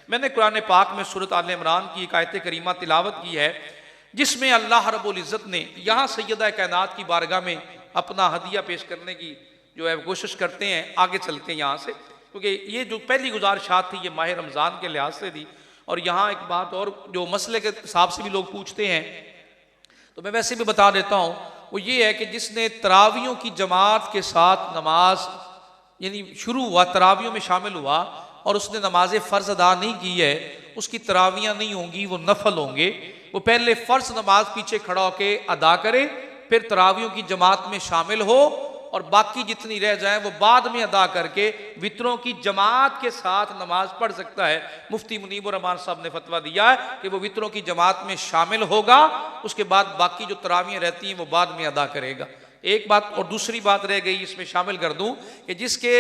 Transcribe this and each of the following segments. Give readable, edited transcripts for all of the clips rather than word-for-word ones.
मैंने कुरान पाक में सूरत आल इमरान की एक आयत करीमा तिलावत की है जिसमें अल्लाह रब्बुल इज़्ज़त ने यहाँ सैयदा कायनात की बारगाह में अपना हदिया पेश करने की जो है कोशिश करते हैं। आगे चलते हैं यहाँ से, क्योंकि ये जो पहली गुजारिशात थी ये माह रमज़ान के लिहाज से थी। और यहाँ एक बात और जो मसले के हिसाब से भी लोग पूछते हैं तो मैं वैसे भी बता देता हूँ, वो ये है कि जिसने तरावियों की जमात के साथ नमाज यानी शुरू हुआ, तरावियों में शामिल हुआ और उसने नमाज फ़र्ज अदा नहीं की है, उसकी तरावियाँ नहीं होंगी, वो नफल होंगे। वो पहले फ़र्ज नमाज पीछे खड़ा होके अदा करे, फिर तरावियों की जमात में शामिल हो और बाकी जितनी रह जाए वो बाद में अदा करके वित्रों की जमात के साथ नमाज पढ़ सकता है। मुफ्ती मुनीब रहमान साहब ने फतवा दिया है कि वो वित्रों की जमात में शामिल होगा, उसके बाद बाकी जो तरावियाँ रहती हैं वो बाद में अदा करेगा। एक बात और दूसरी बात रह गई, इसमें शामिल कर दूं कि जिसके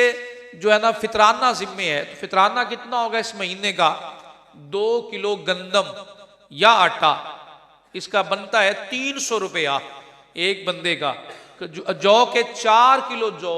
जो है ना फितराना जिम्मे है, तो फितराना कितना होगा इस महीने का? 2 किलो गंदम या आटा, इसका बनता है 300 रुपया एक बंदे का। जौ के 4 किलो जौ,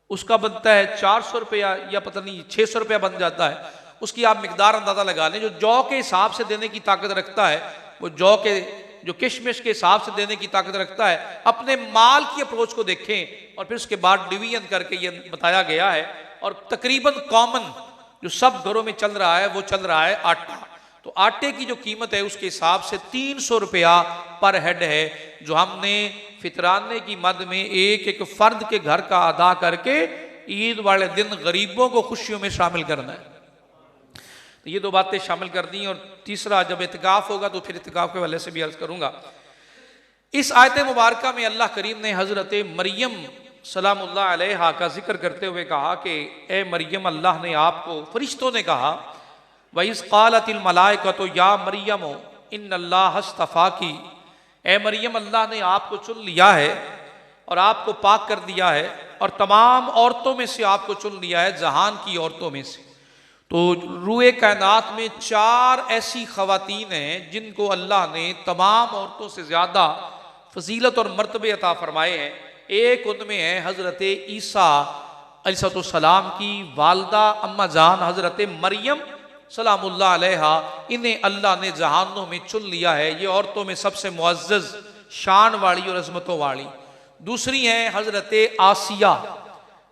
उसका बनता है 400 रुपया या पता नहीं 600 रुपया बन जाता है। उसकी आप मिकदार अंदाजा लगा लें। जो जौ के हिसाब से देने की ताकत रखता है, वो जौ के जो किशमिश के हिसाब से देने की ताकत रखता है, अपने माल की अप्रोच को देखें और फिर उसके बाद डिवीजन करके ये बताया गया है। और तकरीबन कॉमन जो सब घरों में चल रहा है वो चल रहा है आटा। तो आटे की जो कीमत है उसके हिसाब से 300 रुपया पर हेड है, जो हमने फितराने की मद में एक एक फर्द के घर का अदा करके ईद वाले दिन गरीबों को खुशियों में शामिल करना है। तो ये 2 बातें शामिल कर दी। और तीसरा, जब इतिकाफ होगा तो फिर इतिकाफ के वाले से भी अर्ज करूंगा। इस आयत मुबारका में अल्लाह करीम ने हजरत मरियम सलामुल्लाह अलैहा का जिक्र करते हुए कहा कि ए मरियम, अल्लाह ने आपको, फरिश्तों ने कहा, वइज़ क़ालतिल मलाइकतु या मरियम इन्नल्लाह अस्तफ़ाकी, ए मरियम, अल्लाह ने आपको चुन लिया है और आपको पाक कर दिया है और तमाम औरतों में से आपको चुन लिया है, जहान की औरतों में से। तो रूए कायनात में 4 ऐसी ख़वातीन हैं जिनको अल्लाह ने तमाम औरतों से ज़्यादा फजीलत और मर्तबे अता फरमाए हैं। एक उनमें है हज़रत ईसा अलैहिस्सलाम की वालदा अम्मा जान हज़रत मरियम सलामुल्लाह अलैहा। इन्हें अल्लाह ने जहानों में चुन लिया है। ये औरतों में सबसे मुअज़्ज़ज़, शान वाली और अज़मतों वाली। दूसरी हैं हज़रत आसिया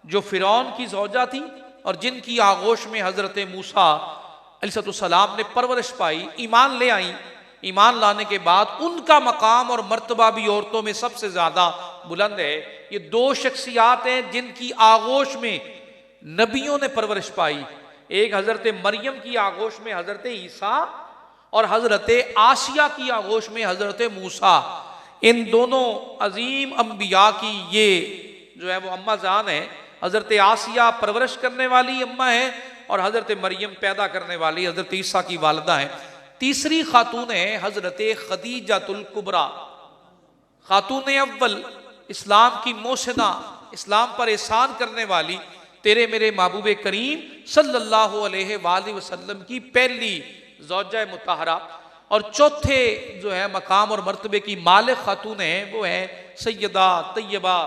जो फ़िरौन की ज़ौजा थी और जिनकी आगोश में हज़रत मूसा अलैहिस्सलाम ने परवरिश पाई, ईमान ले आई। ईमान लाने के बाद उनका मकाम और मर्तबा भी औरतों में सबसे ज़्यादा बुलंद है। ये 2 शख्सियात हैं जिनकी आगोश में नबियों ने परवरिश पाई। एक हज़रत मरियम की आगोश में हज़रत ईसा और हज़रत आसिया की आगोश में हज़रत मूसा। इन दोनों अजीम अम्बिया की ये जो है वो अम्मा जान है। हज़रत आसिया परवरिश करने वाली अम्मा है और हज़रत मरियम पैदा करने वाली हज़रत ईसा की वालदा है। तीसरी खातून है हज़रत खदीजातुल कुबरा, खातून अव्वल, इस्लाम की मोहसिना, इस्लाम पर एहसान करने वाली, तेरे मेरे महबूब करीम सल्लल्लाहु अलैहि वसल्लम की पहली ज़ौजा मुताहरा। और चौथे जो है मकाम और मर्तबे की मालिक खातून है वो है सैयदा तैयबा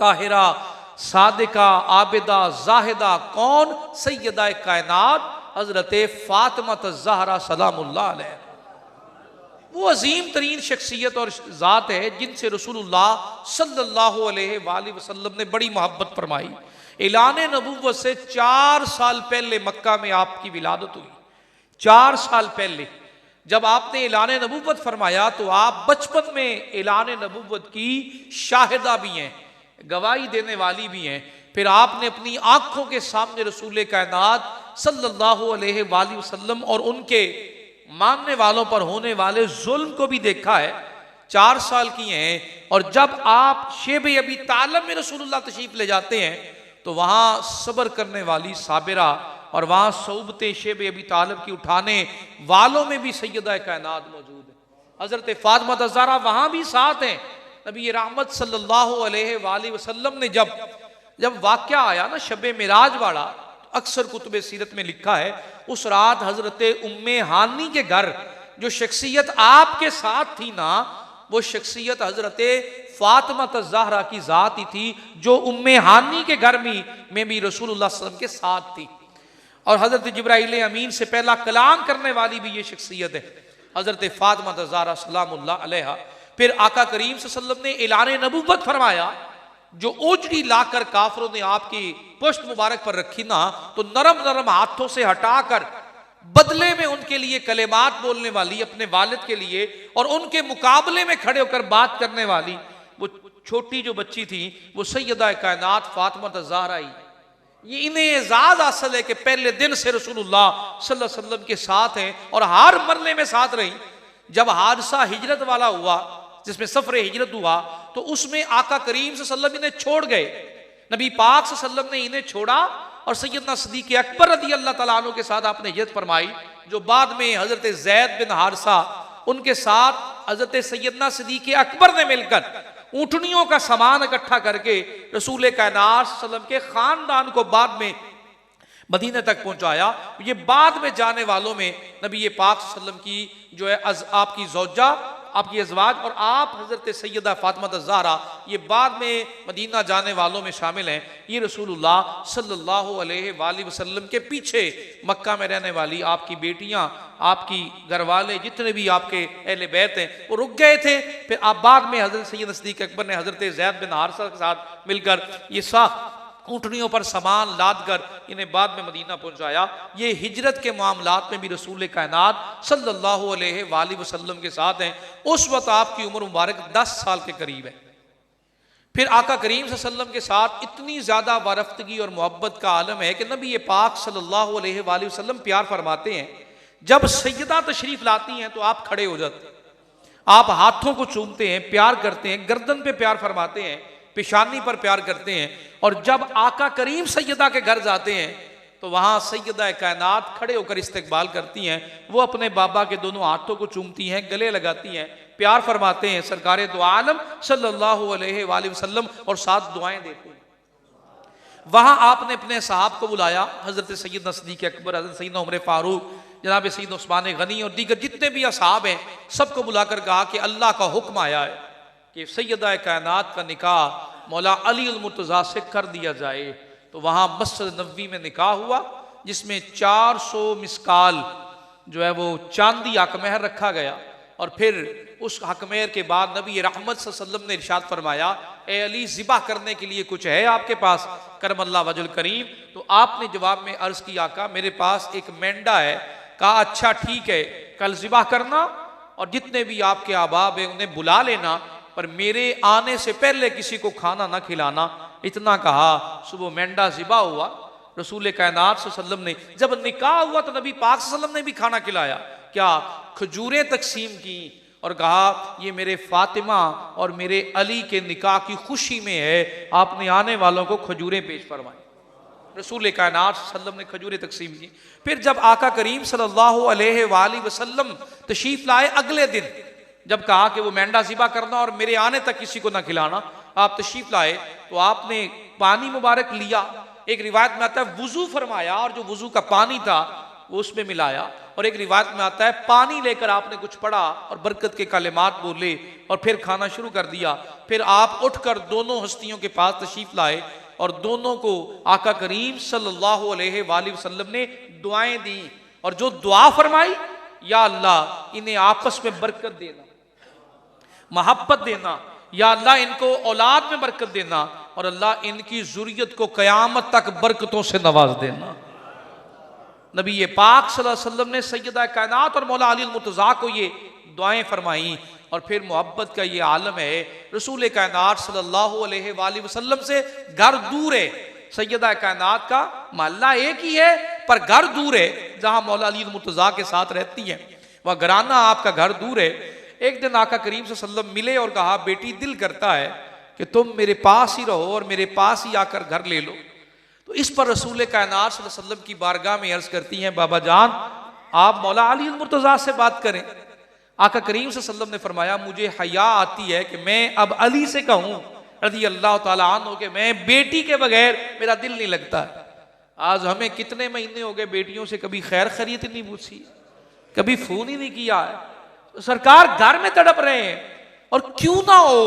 ताहिरा सादिका आबिदा जाहिदा। कौन? सैयदा कायनात हज़रत फ़ातिमा ज़हरा सलामुल्लाह अलैहा। वो अजीम तरीन शख्सियत और ज़ात है जिनसे रसूलुल्लाह सल्लल्लाहु अलैहि वसल्लम ने बड़ी मोहब्बत फरमाई। ऐलान नबूवत से 4 साल पहले मक्का में आपकी विलादत हुई। 4 साल पहले जब आपने ऐलान नबूवत फरमाया तो आप बचपन में ऐलान नबूवत की शाहिदा भी हैं, गवाही देने वाली भी हैं। फिर आपने अपनी आंखों के सामने रसूल कायनात सल्लल्लाहु अलैहि वसल्लम और उनके मानने वालों पर होने वाले जुल्म को भी देखा है। 4 साल की हैं। और जब आप शेब अबी तालिब में रसूलुल्लाह तशरीफ ले जाते हैं तो वहाँ सब्र करने वाली साबिरा और वहाँ सौबते शेब अबी तालिब की उठाने वालों में भी सैयदा कायनात मौजूद है। हज़रत फ़ातिमा ज़हरा वहाँ भी साथ हैं। नबी रहमत सल्लल्लाहु अलैहि वसल्लम ने जब वाक़या आया ना शब मिराज वाला, तो अक्सर कुतुब सीरत में लिखा है उस रात हज़रत उम्मे हानी के घर जो शख्सियत आपके साथ थी ना, वो शख्सियत हज़रत फ़ातिमा ज़हरा की ज़ात ही थी जो उम्मे हानी के घर में भी रसूलुल्लाह सल्लल्लाहु अलैहि वसल्लम के साथ थी। और हज़रत जिब्राईल अमीन से पहला कलाम करने वाली भी ये शख्सियत है हज़रत फातिमा ज़हरा सलामुल्लाह अलैहा। फिर आका करीम सल्लल्लाहु अलैहि वसल्लम ने ऐलान नबूवत फरमाया, जो ओजड़ी लाकर काफरों ने आपकी पुश्त मुबारक पर रखी ना, तो नरम नरम हाथों से हटाकर बदले में उनके लिए कलेमात बोलने वाली, अपने वालिद के लिए और उनके मुकाबले में खड़े होकर बात करने वाली वो छोटी जो बच्ची थी, वो सैयदा कायनात फातिमा ज़हरा ही। ये इन्हें एजाज हासिल है कि पहले दिन से रसूलुल्लाह सल्लल्लाहु अलैहि वसल्लम के साथ हैं और हर मरने में साथ रही। जब हादसा हिजरत वाला हुआ, जिसमें सफर हिजरत हुआ, तो उसमें आका करीम सल्लल्लाहु अलैहि वसल्लम इन्हें छोड़ गए। नबी पाक सल्लल्लाहु अलैहि वसल्लम ने इन्हें छोड़ा और सैयदना सिद्दीक़ अकबर रज़ी अल्लाह तआला अन्हु के साथ आपने हिजरत फरमाई, जो बाद में हजरत ज़ैद बिन हारिसा उनके साथ हजरत सैयदना सिद्दीक़ अकबर ने मिलकर ऊँटनियों का सामान इकट्ठा करके रसूल कायनात सल्लल्लाहु अलैहि वसल्लम के खानदान को बाद में मदीने तक पहुंचाया। ये बाद में जाने वालों में नबी पाक सल्लल्लाहु अलैहि वसल्लम की जो है आपकी ज़ौजा, आपकी अज़वाज और आप हज़रत सैयदा फातिमा ज़हरा, ये बाद में मदीना जाने वालों में शामिल हैं। ये रसूलुल्लाह सल्लल्लाहु अलैहि वसल्लम के पीछे मक्का में रहने वाली आपकी बेटियां, आपकी घरवाले, जितने भी आपके अहले बैत हैं, वो रुक गए थे। फिर आप बाद में हज़रत सैयद सिद्दीक़ अकबर ने हज़रत ज़ैद बिन हारिसा के साथ मिलकर ये ऊँटनियों पर सामान लाद कर इन्हें बाद में मदीना पहुंचाया। ये हिजरत के मामलात में भी रसूल कायनात सल्लल्लाहु अलैहि वसल्लम के साथ हैं। उस वक्त आपकी उम्र मुबारक 10 साल के करीब है। फिर आका करीम सल्लल्लाहु अलैहि वसल्लम के साथ इतनी ज़्यादा वारफ्तगी और मोहब्बत का आलम है कि नबी पाक सल्लल्लाहु अलैहि वसल्लम प्यार फरमाते हैं, जब सैयदा तशरीफ़ लाती हैं तो आप खड़े हो जाते हैं, आप हाथों को चूमते हैं, प्यार करते हैं, गर्दन पे प्यार फरमाते हैं, पेशानी पर प्यार करते हैं। और जब आका करीम सैयदा के घर जाते हैं तो वहाँ सैयदा कायनात खड़े होकर इस्तकबाल करती हैं। वो अपने बाबा के दोनों हाथों को चूमती हैं, गले लगाती हैं, प्यार फरमाते हैं सरकारे दो आलम सल्लल्लाहु अलैहि वसल्लम, और साथ दुआएं देते हैं। वहाँ आपने अपने साहब को बुलाया, हज़रत सैयदना सिद्दीक़ अकबर, हज़रत सैयदना उमर फारूक, जनाब सैयदना उस्मान गनी और दीगर जितने भी असहाब हैं, सबको बुलाकर कहा कि अल्लाह का हुक्म आया है कि सैयदा कायनात का निकाह मौला अली अल मुर्तज़ा से कर दिया जाए। तो वहाँ मस्जिद नबवी में निकाह हुआ, जिसमें 400 मिसकाल जो है वो चांदी हकमहर रखा गया। और फिर उस हकमहर के बाद नबी रहमत सल्लल्लाहु अलैहि वसल्लम ने इरशाद फरमाया, ए अली ज़िबा करने के लिए कुछ है आपके पास, करमल्लाहु वजहुल करीम। तो आपने जवाब में अर्ज़ किया, आका मेरे पास एक मेंढा है। कहा अच्छा ठीक है, कल ज़िबा करना और जितने भी आपके अहबाब हैं उन्हें बुला लेना, पर मेरे आने से पहले किसी को खाना ना खिलाना। इतना कहा, सुबह मेंढा ज़िबा हुआ। रसूल कायनात सल्लल्लाहु अलैहि वसल्लम ने जब निकाह हुआ तो नबी पाक सल्लल्लाहु अलैहि वसल्लम ने भी खाना खिलाया, क्या खजूरें तकसीम की और कहा ये मेरे फातिमा और मेरे अली के निकाह की खुशी में है, आपने आने वालों को खजूरें पेश फरमाई। रसूल कायनात सल्लल्लाहु अलैहि वसल्लम ने खजूरें तकसीम की। फिर जब आका करीम सल्लल्लाहु अलैहि वसल्लम तशरीफ लाए, अगले दिन जब कहा कि वो मेंढा ज़िबा करना और मेरे आने तक किसी को ना खिलाना, आप तशरीफ लाए तो आपने पानी मुबारक लिया। एक रिवायत में आता है वुजू फरमाया और जो वुजू का पानी था वो उसमें मिलाया, और एक रिवायत में आता है पानी लेकर आपने कुछ पढ़ा और बरकत के कलिमात बोले और फिर खाना शुरू कर दिया। फिर आप उठकर दोनों हस्तियों के पास तशरीफ लाए और दोनों को आका करीम सल्लल्लाहु अलैहि वसल्लम ने दुआएं दी, और जो दुआ फरमाई, या अल्लाह इन्हें आपस में बरकत देना, मोहब्बत देना, या अल्लाह इनको औलाद में बरकत देना, और अल्लाह इनकी ज़ुर्रियत को क़यामत तक बरकतों से नवाज देना। नबी पाक सल्लल्लाहु अलैहि वसल्लम ने सैयदा कायनात और मौला अली अल मुर्तज़ा को ये दुआएं फरमाई। और फिर मोहब्बत का ये आलम है, रसूल कायनात सल्लल्लाहु अलैहि वसल्लम से घर दूर है, सैयदा कायनात का महल्ला एक ही है पर घर दूर है, जहाँ मौला अली अल मुर्तज़ा के साथ रहती हैं, वह घराना आपका घर दूर है। एक दिन आका करीम सल्लल्लाहु अलैहि वसल्लम मिले और कहा, बेटी दिल करता है कि तुम मेरे पास ही रहो और मेरे पास ही आकर घर ले लो। तो इस पर रसूल कायनात सल्लल्लाहु अलैहि वसल्लम की बारगाह में अर्ज करती हैं, बाबा जान आप मौला अली अल मुर्तज़ा से बात करें। आका करीम सल्लल्लाहु अलैहि वसल्लम ने फरमाया, मुझे हया आती है कि मैं अब अली से कहूँ रज़ी अल्लाह ताला अन्हु के मैं बेटी के बगैर मेरा दिल नहीं लगता। आज हमें कितने महीने हो गए बेटियों से कभी खैर खैरियत नहीं पूछी, कभी फोन ही नहीं किया है। तो सरकार घर में तड़प रहे हैं, और क्यों ना हो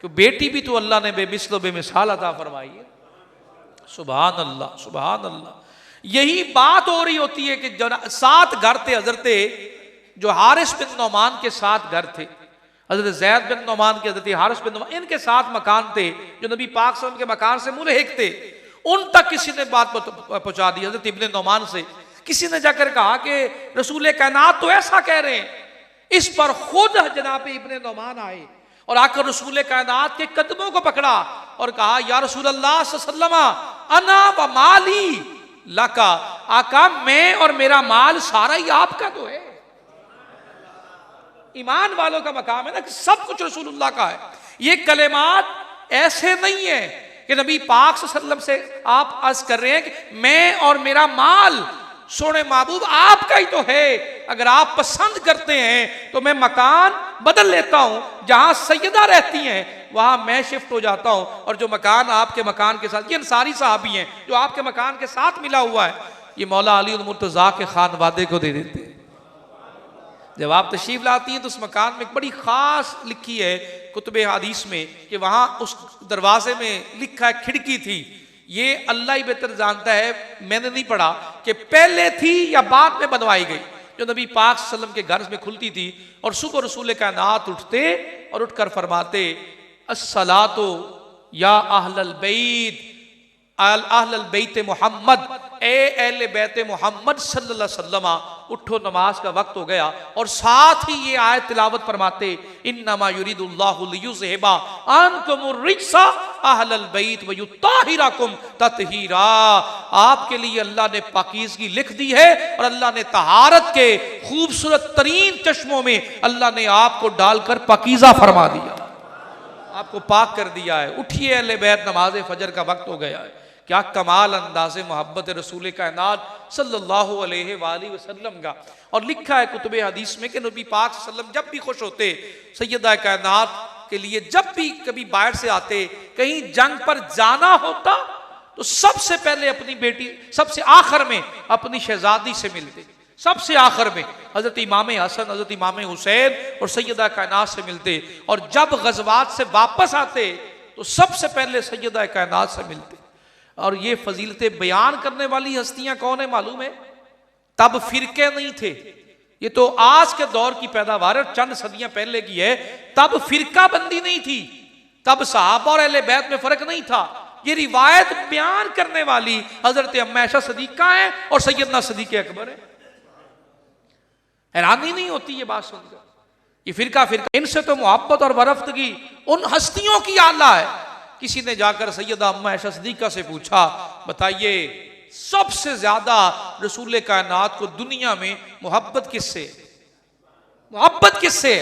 कि बेटी भी तो अल्लाह ने बेमिसल बेमिसाल अता फरमाई है। सुभान अल्लाह, सुभान अल्लाह। यही बात हो रही होती है कि 7 घर थे हजरत जो हारिस बिन नौमान के 7 घर थे, हजरत जैद बिन नौमान के, हजरत हारिस बिन नौमान, इनके 7 मकान थे जो नबी पाक सल्लल्लाहु अलैहि वसल्लम के मकान से मुल्हिक थे। उन तक किसी ने बात पहुंचा दी हजरत इब्ने नौमान से। किसी ने जाकर कहा कि रसूल कायनात तो ऐसा कह रहे हैं। इस पर खुद जनाब इब्ने नौमान आए और आकर रसूल कायनात के कदमों को पकड़ा और कहा, या रसूल अल्लाह सल्लल्लाहु अलैहि वसल्लम अना व माली लका, आका मैं और मेरा माल सारा ही आपका तो है। ईमान वालों का मकाम है ना कि सब कुछ रसूलुल्लाह का है। ये कलेमात ऐसे नहीं है कि नबी पाक सल्लल्लाहु अलैहि वसल्लम से आप अर्ज कर रहे हैं कि मैं और मेरा माल सोने महबूब आपका ही तो है, अगर आप पसंद करते हैं तो मैं मकान बदल लेता हूं, जहां सैयदा रहती हैं वहां मैं शिफ्ट हो जाता हूं, और जो मकान आपके मकान के साथ, ये अंसारी साहबी हैं जो आपके मकान के साथ मिला हुआ है, ये मौला अली मुर्तजा के खानवादे को दे देते हैं। जब आप तशरीफ लाती हैं तो उस मकान में एक बड़ी खास लिखी है कुतुब हदीस में कि वहां उस दरवाजे में लिखा है खिड़की थी। ये अल्लाह ही बेहतर जानता है, मैंने नहीं पढ़ा कि पहले थी या बाद में बनवाई गई, जो नबी पाक सल्लल्लाहु अलैहि वसल्लम के घर में खुलती थी। और सुबह रसूल कायनात उठते और उठकर फरमाते, अस्सलातो या अहलल बैत, अहलल बैत मोहम्मद, ए अहले बैत मोहम्मद सल्लल्लाहु अलैहि वसल्लम, उठो नमाज का वक्त हो गया। और साथ ही ये आयत तिलावत फरमाते, इन्नमा युरिदुल्लाहु लियुज़हिबा अन्कुमुर रिज्सा अहलल बैत व युत्ताहिरकुम तत्हीरा। आपके लिए अल्लाह ने पाकीज़गी लिख दी है और अल्लाह ने तहारत के खूबसूरत तरीन चश्मों में अल्लाह ने आपको डालकर पाकीज़ा फरमा दिया, आपको पाक कर दिया है। उठिए अहले बैत, नमाज फजर का वक्त हो गया है। क्या कमाल अंदाज़े मोहब्बत रसूल कायनात सल्लल्लाहु अलैहि वसल्लम का। और लिखा है कुतुब हदीस में कि नबी पाक सल्लल्लाहु अलैहि वसल्लम जब भी खुश होते, सैयदा कायनात के लिए जब भी कभी बाहर से आते, कहीं जंग पर जाना होता तो सबसे पहले अपनी बेटी, सबसे आखिर में अपनी शहजादी से मिलते, सबसे आखिर में हजरत इमाम हसन, हजरत इमाम हुसैन और सैयदा कायनात से मिलते। और जब गज़वात से वापस आते तो सबसे पहले सैयदा कायनात से मिलते। और ये फजीलतें बयान करने वाली हस्तियां कौन है मालूम है? तब फिरके नहीं थे, ये तो आज के दौर की पैदावार है, चंद सदियां पहले की है। तब फिरका बंदी नहीं थी, तब सहाबा और अहले बैत में फर्क नहीं था। ये रिवायत बयान करने वाली हजरत अम्मा आयशा सदीका है और सैयदना सदीक अकबर है। हैरानी नहीं होती ये बात सुनकर? ये फिरका इनसे तो मोहब्बत और वरफ्तगी उन हस्तियों की आला है। किसी ने जाकर सैयदा अम्मा आयशा सदीका से पूछा, बताइए सबसे ज्यादा रसूल कायनात को दुनिया में मोहब्बत किससे, मोहब्बत किससे?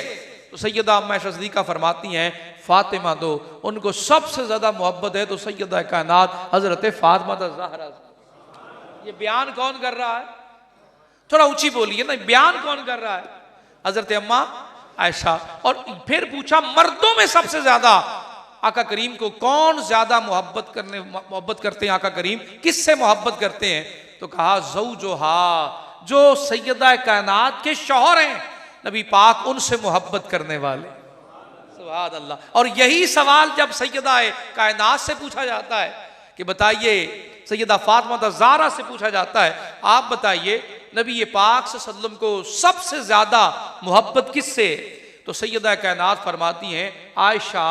तो सैयदा अम्मा आयशा सदीका फरमाती हैं, फातिमा दो, उनको सबसे ज्यादा मोहब्बत है तो सैयदा कायनात हजरत फातिमा ज़हरा। ये बयान कौन कर रहा है? थोड़ा ऊंची बोलिए ना, बयान कौन कर रहा है? हजरत अम्मा आयशा। और फिर पूछा मर्दों में सबसे ज्यादा आका करीम को कौन ज्यादा मोहब्बत करते हैं? आका करीम किससे मोहब्बत करते हैं? तो कहा ज़ौजुहा, जो सैयदा कायनात के शौहर हैं, नबी पाक उनसे मोहब्बत करने वाले। सुभान अल्लाह। और यही सवाल जब सैयदा कायनात से पूछा जाता है कि बताइए, सैयदा फातिमा ज़हरा से पूछा जाता है, आप बताइए नबी पाक सल्लल्लाहु अलैहि वसल्लम को सबसे ज्यादा मोहब्बत किससे? तो सैयदा कायनात फरमाती हैं आयशा,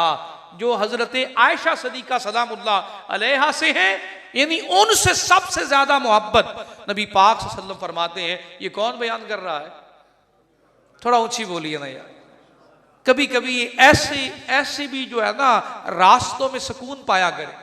जो हजरत आयशा सदीका सलामुल्लाह अलैहा से हैं, यानी उनसे सबसे ज्यादा मोहब्बत नबी पाक सल्लल्लाहु अलैहि वसल्लम फरमाते हैं। ये कौन बयान कर रहा है? थोड़ा ऊंची बोलिए ना यार। कभी कभी ऐसे भी जो है ना रास्तों में सुकून पाया करें।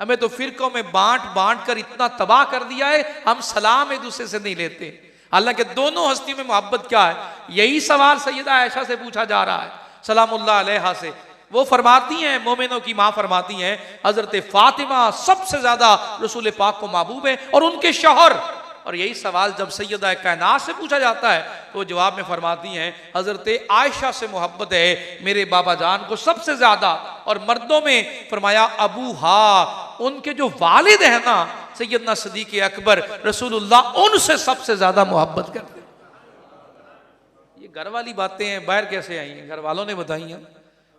हमें तो फिरकों में बांट कर इतना तबाह कर दिया है, हम सलाम एक दूसरे से नहीं लेते। हालांकि दोनों हस्तियों में मोहब्बत क्या है? यही सवाल सैयदा आयशा से पूछा जा रहा है सलामुल्लाह अलैहा से। वो फरमाती हैं, मोमिनों की माँ फरमाती हैं, हजरत फातिमा सबसे ज्यादा रसूल पाक को महबूब है और उनके शौहर। और यही सवाल जब सैयदा कायनात से पूछा जाता है तो वो जवाब में फरमाती हैं, हजरत आयशा से मोहब्बत है मेरे बाबा जान को सबसे ज्यादा। और मर्दों में फरमाया अबू हा, उनके जो वालिद है ना सैयदना सदीक अकबर रसूलुल्लाह, उनसे सबसे ज्यादा मोहब्बत करते। ये घर वाली बातें हैं, बाहर कैसे आई हैं? घर वालों ने बताई हैं।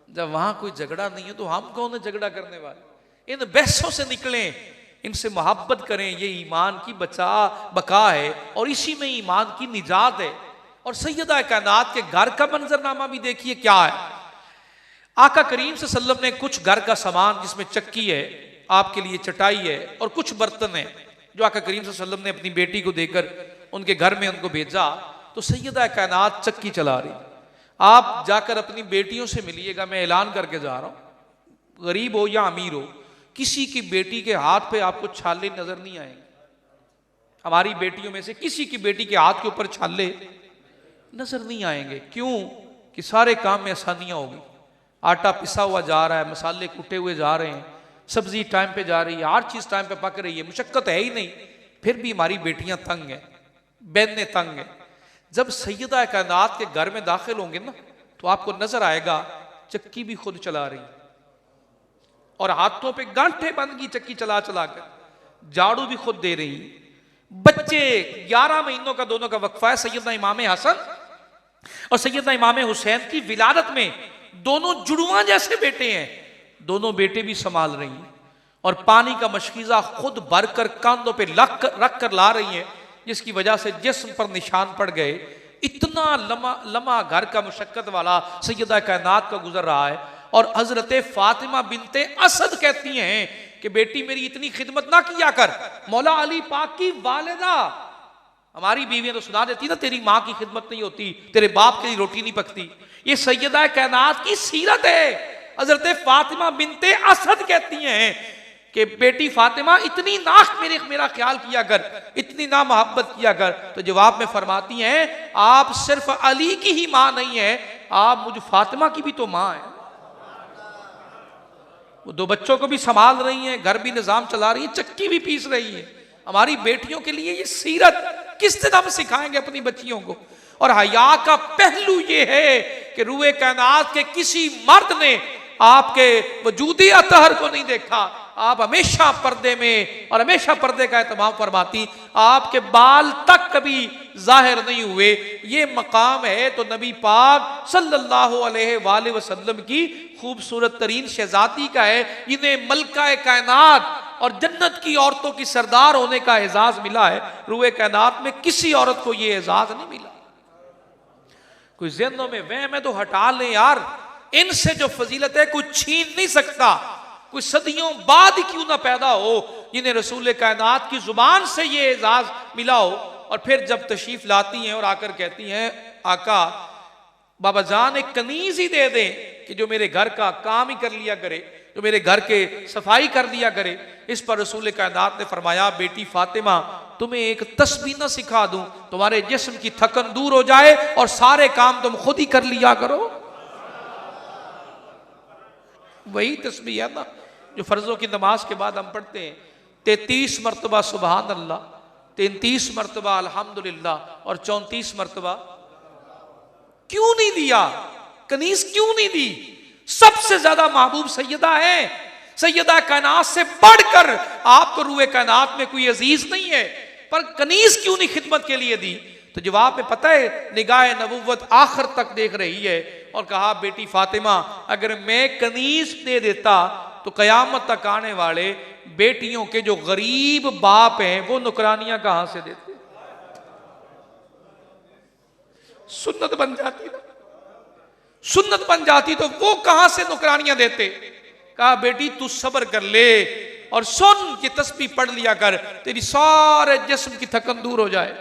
जब वहां कोई झगड़ा नहीं है तो हम कौन है झगड़ा करने वाले? इन बहसों से निकलें इनसे मोहब्बत करें, ये ईमान की बका है और इसी में ईमान की निजात है। और सैयदा कायनात के घर का मंजरनामा भी देखिए क्या है। आका करीम सल्लल्लाहु अलैहि वसल्लम ने कुछ घर का सामान, जिसमें चक्की है, आपके लिए चटाई है और कुछ बर्तन है, जो आका करीम सल्लल्लाहु अलैहि वसल्लम ने अपनी बेटी को देकर उनके घर में उनको भेजा। तो सैयदा कायनात चक्की चला रही। आप जाकर अपनी बेटियों से मिलिएगा, मैं ऐलान करके जा रहा हूं, गरीब हो या अमीर हो, किसी की बेटी के हाथ पे आपको छाले नजर नहीं आएंगे। हमारी बेटियों में से किसी की बेटी के हाथ के ऊपर छाले नजर नहीं आएंगे। क्यों? कि सारे काम में आसानियां होगी। आटा पिसा हुआ जा रहा है, मसाले कुटे हुए जा रहे हैं, सब्जी टाइम पे जा रही है, हर चीज टाइम पे पक रही है, मुशक्कत है ही नहीं। फिर भी हमारी बेटियां तंग हैं, बहनें तंग हैं। जब सैयदा कायनात के घर में दाखिल होंगे ना, तो आपको नजर आएगा चक्की भी खुद चला रही और हाथों पे गांठे बंद की चक्की चला चला कर, झाड़ू भी खुद दे रही। बच्चे 11 महीनों का दोनों का वक्फा है। सैयदना इमाम हसन और सैयदना इमाम हुसैन की विलादत में दोनों जुड़वा जैसे बेटे हैं, दोनों बेटे भी संभाल रही हैं और पानी का मशकीजा खुद भरकर कांधों पे रख कर ला रही हैं, जिसकी वजह से जिस्म पर निशान पड़ गए। इतना लम्हा घर का मुशक्कत वाला सैयदा कायनात का गुजर रहा है। और हजरत फातिमा बिनते असद कहती हैं कि बेटी मेरी इतनी खिदमत ना किया कर। मौला अली पाक की वालिदा, हमारी बीवियां तो सुना देती ना, तेरी माँ की खिदमत नहीं होती, तेरे बाप की रोटी नहीं पकती। ये सैयदा कायनात की सीरत है। हजरत फातिमा बिनते असद कहती हैं कि बेटी फातिमा इतनी ना मेरा ख्याल किया कर, इतनी ना मोहब्बत किया कर। तो जवाब में फरमाती हैं, आप सिर्फ अली की ही माँ नहीं है, आप मुझ फातिमा की भी तो माँ है। वो 2 बच्चों को भी संभाल रही हैं, घर भी निजाम चला रही है, चक्की भी पीस रही है। हमारी बेटियों के लिए ये सीरत किस दिन हम सिखाएंगे अपनी बच्चियों को। और हया का पहलू ये है कि रूए कायनात के किसी मर्द ने आपके वजूदी अतहर को नहीं देखा। आप हमेशा पर्दे में और हमेशा पर्दे का एहतमाम फरमाती, आपके बाल तक कभी जाहिर नहीं हुए। ये मकाम है तो नबी पाक सल्लल्लाहु अलैहि वसल्लम की खूबसूरत तरीन शहजादी का है, जिन्हें मलका कायनात और जन्नत की औरतों की सरदार होने का एजाज मिला है। रूए कायनात में किसी औरत को यह एजाज नहीं मिला। कोई ज़हनों में वहम है तो हटा ले यार, इनसे जो फजीलत है कोई छीन नहीं सकता। कोई सदियों बाद ही क्यों ना पैदा हो जिन्हें रसूल कायनात की जुबान से ये एजाज मिला हो। और फिर जब तशरीफ लाती हैं और आकर कहती हैं, आका बाबा जान एक कनीज ही दे दें कि जो मेरे घर का काम ही कर लिया करे, जो मेरे घर के सफाई कर दिया करे। इस पर रसूल कायनात ने फरमाया, बेटी फातिमा तुम्हें एक तस्बीह न सिखा दूं, तुम्हारे जिस्म की थकन दूर हो जाए और सारे काम तुम खुद ही कर लिया करो। वही तस्बीह है ना जो फर्जों की नमाज के बाद हम पढ़ते हैं, 33 मरतबा सुबहान अल्लाह, 33 मरतबा अल्हम्दुलिल्लाह और 34 मरतबा। क्यों नहीं दिया कनीज, क्यों नहीं दी? सबसे ज्यादा महबूब सैयदा है, सैयदा कायनात से बढ़कर आपको रूए कायनात में कोई अजीज नहीं है, पर कनीज क्यों नहीं खिदमत के लिए दी? तो जवाब में पता है, निगाह नबुव्वत आखिर तक देख रही है और कहा, बेटी फातिमा अगर मैं कनीज दे देता तो कयामत तक आने वाले बेटियों के जो गरीब बाप हैं वो नुकरानियां कहां से देते? सुन्नत बन जाती ना, सुन्नत बन जाती तो वो कहां से नुकरानियां देते? कहा, बेटी तू सब्र कर ले और सुन कि तस्बीह पढ़ लिया कर, तेरी सारे जिस्म की थकन दूर हो जाए।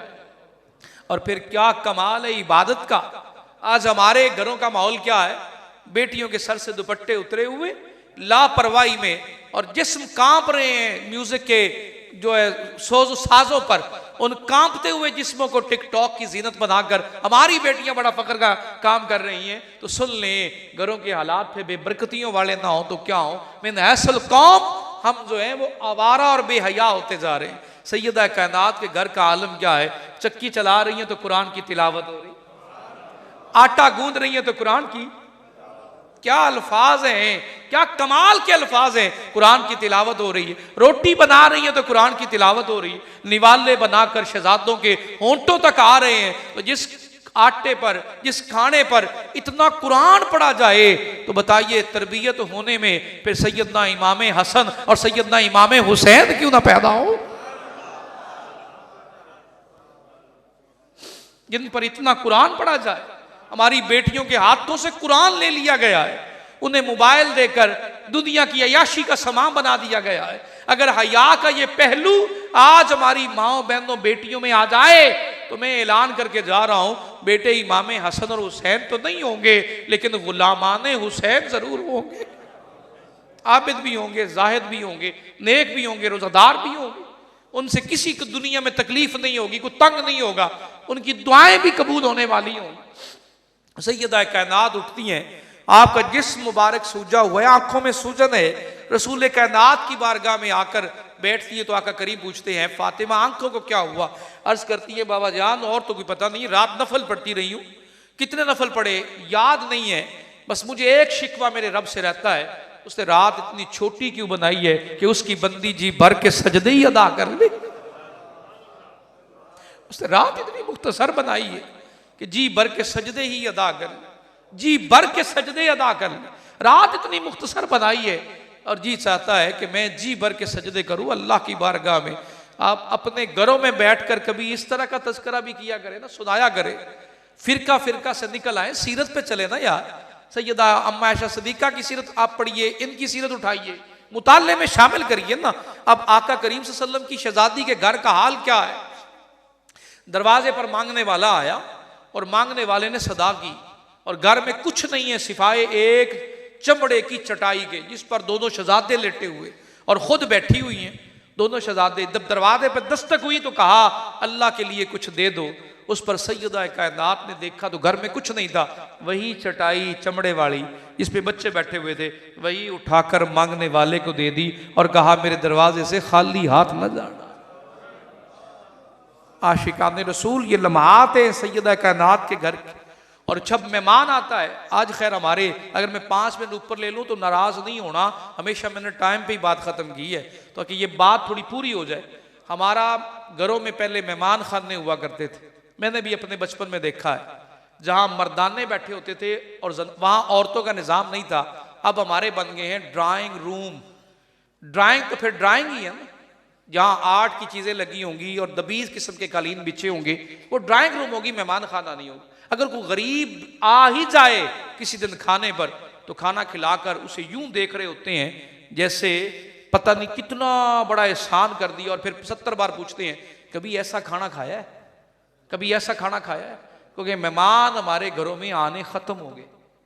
और फिर क्या कमाल है इबादत का। आज हमारे घरों का माहौल क्या है? बेटियों के सर से दुपट्टे उतरे हुए लापरवाही में, और जिस्म कांप रहे हैं म्यूजिक के जो है सोज साजों पर, उन कांपते हुए जिस्मों को टिकटॉक की जीनत बनाकर हमारी बेटियां बड़ा फख्र का काम कर रही हैं। तो सुन लें, घरों के हालात पे बेबरकतियों वाले ना हो तो क्या हो, मैं असल कौम हम जो है वो आवारा और बेहया होते जा रहे हैं। सैयदा कायनात के घर का आलम क्या है? चक्की चला रही है तो कुरान की तिलावत हो रही, आटा गूंद रही है तो कुरान की, क्या अल्फाज हैं, क्या कमाल के अल्फाज हैं। कुरान की तिलावत हो रही है, रोटी बना रही है तो कुरान की तिलावत हो रही है, निवाले बनाकर शहजादों के होंठों तक आ रहे हैं। तो जिस आटे पर, जिस खाने पर इतना कुरान पढ़ा जाए, तो बताइए तरबियत होने में फिर सैयदना इमाम हसन और सैयदना इमाम हुसैन क्यों ना पैदा हो, जिन पर इतना कुरान पढ़ा जाए। हमारी बेटियों के हाथों से कुरान ले लिया गया है, उन्हें मोबाइल देकर दुनिया की अयाशी का सामान बना दिया गया है। अगर हया का ये पहलू आज हमारी माओ बहनों बेटियों में आ जाए तो मैं ऐलान करके जा रहा हूं, बेटे इमाम हसन और हुसैन तो नहीं होंगे, लेकिन गुलामान हुसैन जरूर होंगे। आबिद भी होंगे, जाहिद भी होंगे, नेक भी होंगे, रोजादार भी होंगे। उनसे किसी को दुनिया में तकलीफ नहीं होगी, कोई तंग नहीं होगा, उनकी दुआएं भी कबूल होने वाली होंगी। सैयदा कायनात उठती हैं, आपका जिस्म मुबारक सूजा हुआ है, आंखों में सूजन है, रसूल कायनात की बारगाह में आकर बैठती है तो आका करीम पूछते हैं, फातिमा आंखों को क्या हुआ? अर्ज करती है, बाबा जान और तो कोई पता नहीं, रात नफल पढ़ती रही हूँ। कितने नफल पढ़े याद नहीं है, बस मुझे एक शिकवा मेरे रब से रहता है, उसने रात इतनी छोटी क्यों बनाई है कि उसकी बंदी जी भर के सजदे ही अदा कर ले। उसने रात इतनी मुख्तसर बनाई है कि जी भर के सजदे ही अदा कर ले, जी भर के सजदे अदा कर ले। रात इतनी मुख्तसर बनाई है और जी चाहता है कि मैं जी भर के सजदे करूं अल्लाह की बारगाह में। आप अपने घरों में बैठकर कभी इस तरह का तज़किरा भी किया करें ना, सुनाया करें, फिरका फिरका से निकल आए, सीरत पे चले ना यार। सैयदा अम्मा आयशा सिद्दीक़ा की सीरत आप पढ़िए, इनकी सीरत उठाइए, मुताले में शामिल करिए ना। अब आका करीम सल्लल्लाहु अलैहि वसल्लम की शहजादी के घर का हाल क्या है? दरवाजे पर मांगने वाला आया और मांगने वाले ने सदा की और घर में कुछ नहीं है सिवाय एक चमड़े की चटाई के, जिस पर दोनों शहजादे लेटे हुए और खुद बैठी हुई हैं दोनों शहजादे। जब दरवाजे पर दस्तक हुई तो कहा अल्लाह के लिए कुछ दे दो। उस पर सैयदा कायनात ने देखा तो घर में कुछ नहीं था, वही चटाई चमड़े वाली जिस पे बच्चे बैठे हुए थे, वही उठाकर मांगने वाले को दे दी और कहा मेरे दरवाजे से खाली हाथ न जाना। आशिकान रसूल ये लम्हात है सैयदा कायनात के घर के। और जब मेहमान आता है, आज खैर हमारे अगर मैं 5 मिनट ऊपर ले लूँ तो नाराज नहीं होना, हमेशा मैंने टाइम पे ही बात खत्म की है तो कि ये बात थोड़ी पूरी हो जाए। हमारा घरों में पहले मेहमान खाने हुआ करते थे, मैंने भी अपने बचपन में देखा है, जहाँ मर्दाने बैठे होते थे और वहाँ औरतों का निज़ाम नहीं था। अब हमारे बन गए हैं ड्राइंग रूम। ड्राइंग तो फिर ड्राइंग ही है ना, जहाँ आर्ट की चीज़ें लगी होंगी और दबीज किस्म के कालीन बिछे होंगे, वो ड्राइंग रूम होगी, मेहमान खाना नहीं होगा। अगर कोई गरीब आ ही जाए किसी दिन खाने पर तो खाना खिलाकर उसे यूं देख रहे होते हैं जैसे पता नहीं कितना बड़ा एहसान कर दिया, और फिर 70 बार पूछते हैं कभी ऐसा खाना खाया है, कभी ऐसा खाना खाया है? क्योंकि मेहमान हमारे घरों में आने खत्म हो गए,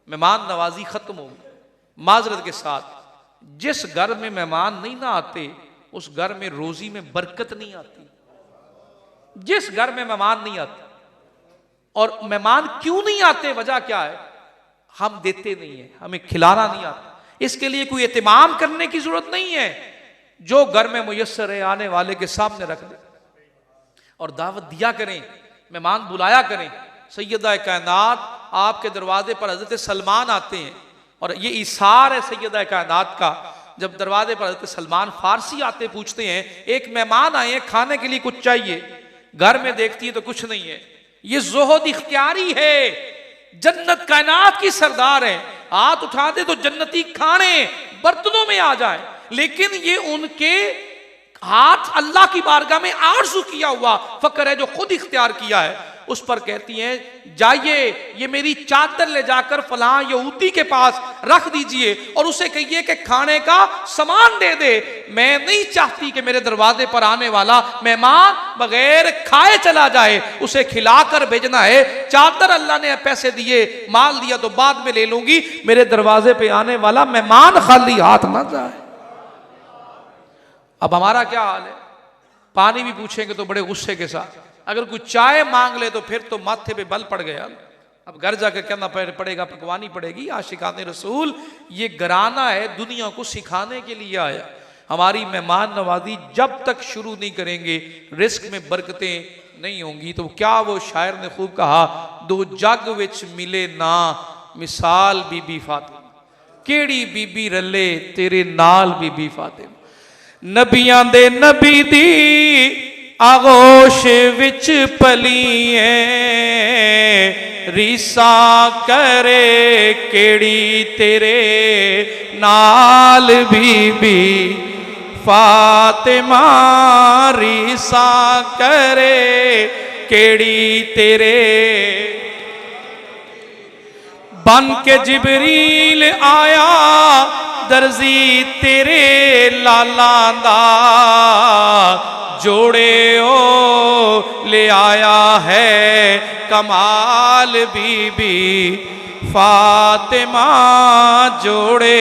मेहमान नवाजी खत्म हो गई। माजरत के साथ जिस घर में मेहमान नहीं ना आते उस घर में रोजी में बरकत नहीं आती। जिस घर में मेहमान नहीं आते, और मेहमान क्यों नहीं आते, वजह क्या है? हम देते नहीं है, हमें खिलाना नहीं आता। इसके लिए कोई एहतिमाम करने की जरूरत नहीं है, जो घर में मुयस्सर है आने वाले के सामने रख दे और दावत दिया करें, मेहमान बुलाया करें। सैयदा कायनात आपके दरवाजे पर हजरत सलमान आते हैं और ये इशार है सैयदा कायनात का। जब दरवाजे पर हजरत सलमान फारसी आते पूछते हैं एक मेहमान आए हैं खाने के लिए कुछ चाहिए, घर में देखती है तो कुछ नहीं है। ये जोहद इख्तियारी है, जन्नत कायनात की सरदार है, हाथ उठा दे तो जन्नती खाने बर्तनों में आ जाए, लेकिन ये उनके हाथ अल्लाह की बारगाह में आरज़ू किया हुआ फकर है जो खुद इख्तियार किया है। उस पर कहती हैं जाइए ये मेरी चादर ले जाकर फलां यहूदी के पास रख दीजिए और उसे कहिए कि खाने का सामान दे दे। मैं नहीं चाहती कि मेरे दरवाजे पर आने वाला मेहमान बगैर खाए चला जाए, उसे खिलाकर भेजना है। चादर अल्लाह ने पैसे दिए, माल दिया तो बाद में ले लूंगी, मेरे दरवाजे पे आने वाला मेहमान खाली हाथ ना जाए। अब हमारा क्या हाल है? पानी भी पूछेंगे तो बड़े गुस्से के साथ, अगर कोई चाय मांग ले तो फिर तो माथे पे बल पड़ गया। अब घर जाकर कहना पड़ेगा, पकवानी पड़ेगी। आशिकान रसूल ये घराना है, दुनिया को सिखाने के लिए आया। हमारी मेहमान नवाजी जब तक शुरू नहीं करेंगे रिस्क में बरकतें नहीं होंगी। तो क्या वो शायर ने खूब कहा, दो जग विच मिले ना मिसाल बीबी फातिमा, केड़ी बीबी रले तेरे नाल बीबी फातिमा। नबियां दे नबी दी आगोश विच पली है, रीसा करे केड़ी तेरे नाल बीबी फातिमा रीसा करे केड़ी तेरे बन के जिबरील आया दर्जी तेरे लाला दा जोड़े ओ ले आया है कमाल बीबी फातिमा जोड़े